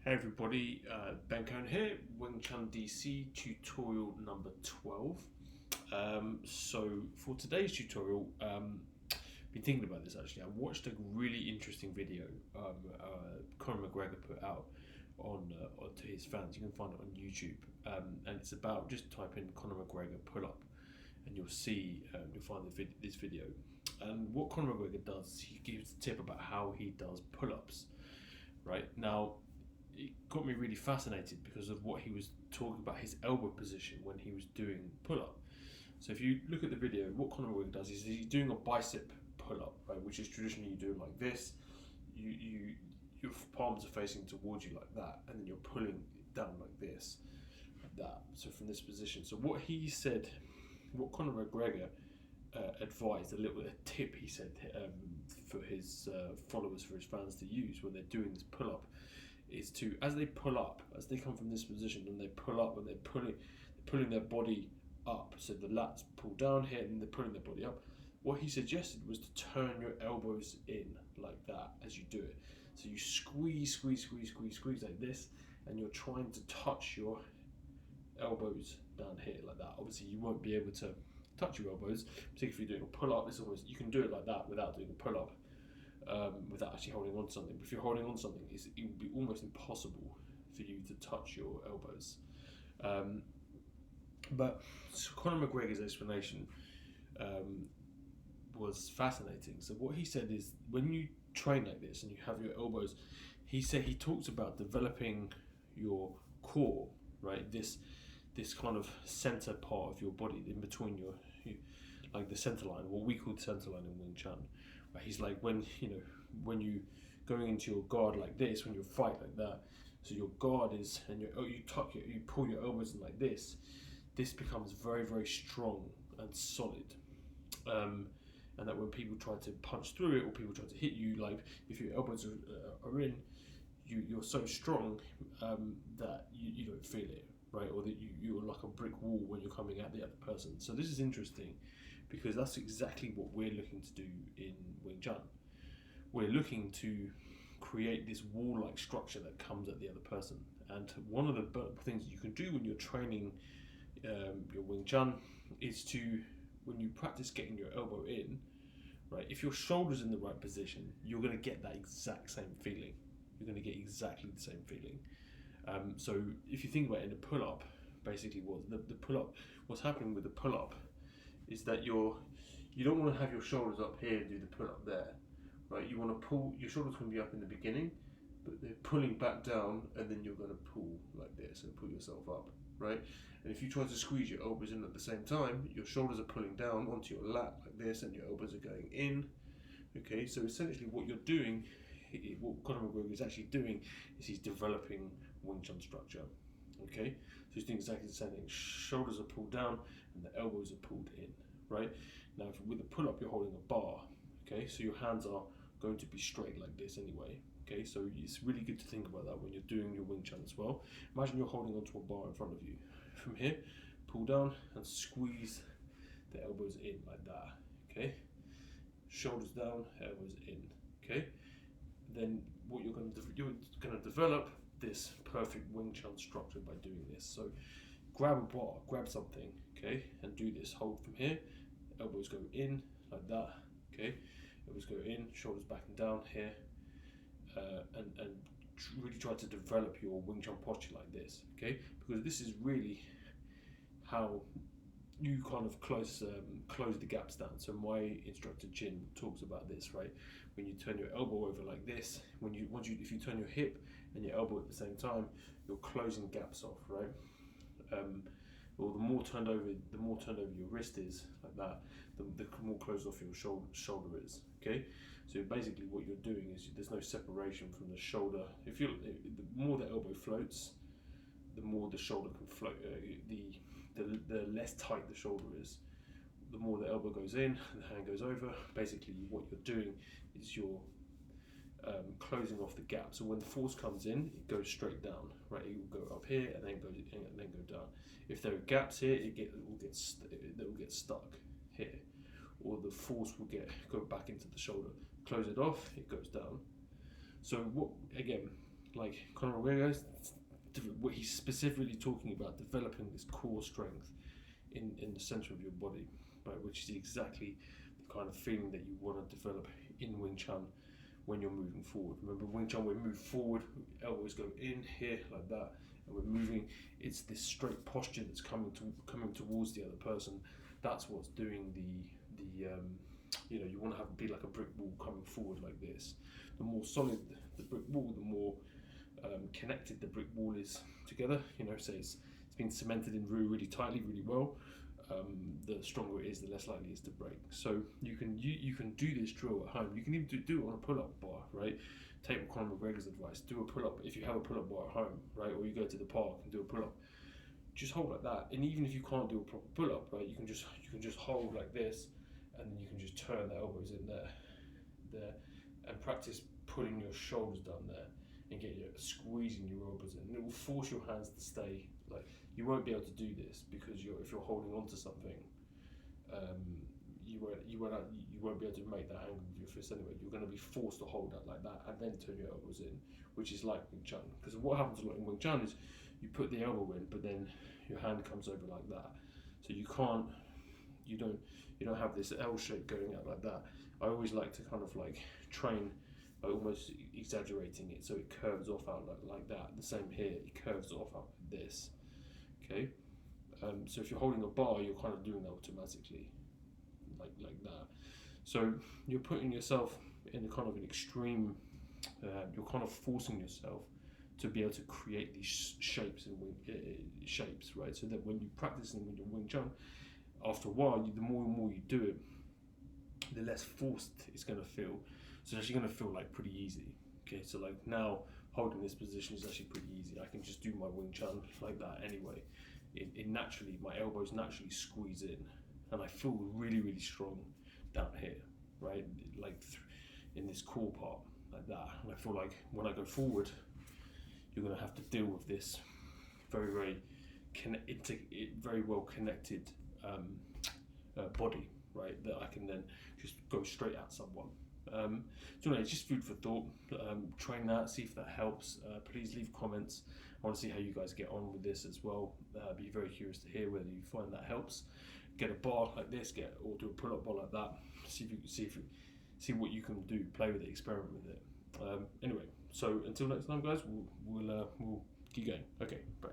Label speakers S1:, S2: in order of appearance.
S1: Hey everybody, Ben Cohn here, Wing Chun DC tutorial number 12. So for today's tutorial, been thinking about this actually. I watched a really interesting video Conor McGregor put out on to his fans. You can find it on YouTube, and it's about, just type in Conor McGregor pull up, and you'll see you'll find this video. And what Conor McGregor does, he gives a tip about how he does pull-ups. Right now, it got me really fascinated because of what he was talking about, his elbow position when he was doing pull-up. So if you look at the video, what Conor McGregor does is he's doing a bicep pull-up, right, which is traditionally you do it like this. Your palms are facing towards you like that, and then you're pulling it down like this, like that. So from this position. So what he said, what Conor McGregor advised, a tip he said for his followers, for his fans to use when they're doing this pull-up, is to, as they pull up, as they come from this position and they pull up, and they're pulling their body up, so the lats pull down here and they're pulling their body up. What he suggested was to turn your elbows in like that as you do it. So you squeeze like this, and you're trying to touch your elbows down here like that. Obviously you won't be able to touch your elbows, particularly if you're doing a pull-up. It's almost, you can do it like that without doing a pull-up, without actually holding on to something. But if you're holding on to something, it would be almost impossible for you to touch your elbows. But so Conor McGregor's explanation was fascinating. So what he said is, when you train like this and you have your elbows, he talks about developing your core, right? This kind of center part of your body in between your like the center line, what we call the center line in Wing Chun. Right? He's like, when you going into your guard like this, when you fight like that, so your guard is, and you pull your elbows in like this becomes very, very strong and solid. And that when people try to punch through it, or people try to hit you, like if your elbows are in, you're so strong that you don't feel it, right? Or that you're like a brick wall when you're coming at the other person. So this is interesting, because that's exactly what we're looking to do in Wing Chun. We're looking to create this wall-like structure that comes at the other person. And one of the things you can do when you're training your Wing Chun is to, when you practice getting your elbow in, right, if your shoulder's in the right position, you're going to get that exact same feeling. You're going to get exactly the same feeling. So if you think about it, in a pull-up, basically what the pull-up, what's happening with the pull-up is that you don't want to have your shoulders up here and do the pull-up there, right? You want to pull, your shoulders can be up in the beginning, but they're pulling back down, and then you're going to pull like this and pull yourself up, right? And if you try to squeeze your elbows in at the same time, your shoulders are pulling down onto your lat like this, and your elbows are going in. Okay, so essentially what you're doing, what Conor McGregor is actually doing, is he's developing Wing Chun structure. Okay, so he's doing exactly the same thing. Shoulders are pulled down and the elbows are pulled in, right? Now with a pull-up, you're holding a bar, okay? So your hands are going to be straight like this anyway, okay? So it's really good to think about that when you're doing your Wing Chun as well. Imagine you're holding onto a bar in front of you. From here, pull down and squeeze the elbows in like that, okay? Shoulders down, elbows in, okay? Then what you're going to develop this perfect Wing Chun structure by doing this. So grab a bar, grab something, okay, and do this. Hold from here, elbows go in like that, okay? Elbows go in, shoulders back and down here, and really try to develop your Wing Chun posture like this, okay? Because this is really how you kind of close the gaps down. So my instructor Jin talks about this, right? When you turn your elbow over like this, if you turn your hip and your elbow at the same time, you're closing gaps off, right? Or the more turned over your wrist is like that, the more closed off your shoulder is. Okay, so basically what you're doing is there's no separation from the shoulder. The more the elbow floats, the more the shoulder can float. The less tight the shoulder is, the more the elbow goes in and the hand goes over. Basically what you're doing is you're closing off the gap. So when the force comes in, it goes straight down, right? It will go up here and then go down. If there are gaps here, it will get stuck here, or the force will go back into the shoulder. Close it off, it goes down. So what, again, like Conor McGregor, what he's specifically talking about, developing this core strength in the center of your body, right, which is exactly the kind of feeling that you want to develop in Wing Chun when you're moving forward. Remember, Wing Chun, we move forward, elbows go in here like that, and we're moving. It's this straight posture that's coming towards the other person. That's what's doing the you want to be like a brick wall coming forward like this. The more solid the brick wall, the more connected the brick wall is together. Say it's been cemented in really tightly, really well. The stronger it is, the less likely it is to break. So you can do this drill at home. You can even do it on a pull-up bar, right? Take Conor McGregor's advice. Do a pull-up if you have a pull-up bar at home, right? Or you go to the park and do a pull-up. Just hold like that. And even if you can't do a proper pull-up, right, you can just hold like this, and then you can just turn the elbows in there, and practice putting your shoulders down there and squeezing your elbows in. And it will force your hands to stay like. You won't be able to do this because if you're holding on to something, you won't be able to make that angle with your fist anyway. You're going to be forced to hold that like that and then turn your elbows in, which is like Wing Chun. Because what happens a lot in Wing Chun is you put the elbow in, but then your hand comes over like that. So you don't have this L shape going out like that. I always like to kind of like train by almost exaggerating it so it curves off out like that. The same here, it curves off out like this. Okay, so if you're holding a bar, you're kind of doing that automatically, like that. So you're putting yourself in a kind of an extreme. You're kind of forcing yourself to be able to create these shapes and shapes, right? So that when you practice in your Wing Chun, after a while, the more and more you do it, the less forced it's going to feel. So it's actually going to feel like pretty easy. Okay, so like now holding this position is actually pretty easy. I can just do my Wing Chun like that anyway. It naturally, my elbows naturally squeeze in, and I feel really, really strong down here, right? Like in this core part, like that. And I feel like when I go forward, you're going to have to deal with this very, very well connected body, right? That I can then just go straight at someone. So anyway, it's just food for thought. Train that, see if that helps. Please leave comments. I want to see how you guys get on with this as well. Be very curious to hear whether you find that helps. Get a bar like this, or do a pull-up bar like that. See what you can do. Play with it, experiment with it. Anyway, so until next time, guys, we'll keep going. Okay, bye.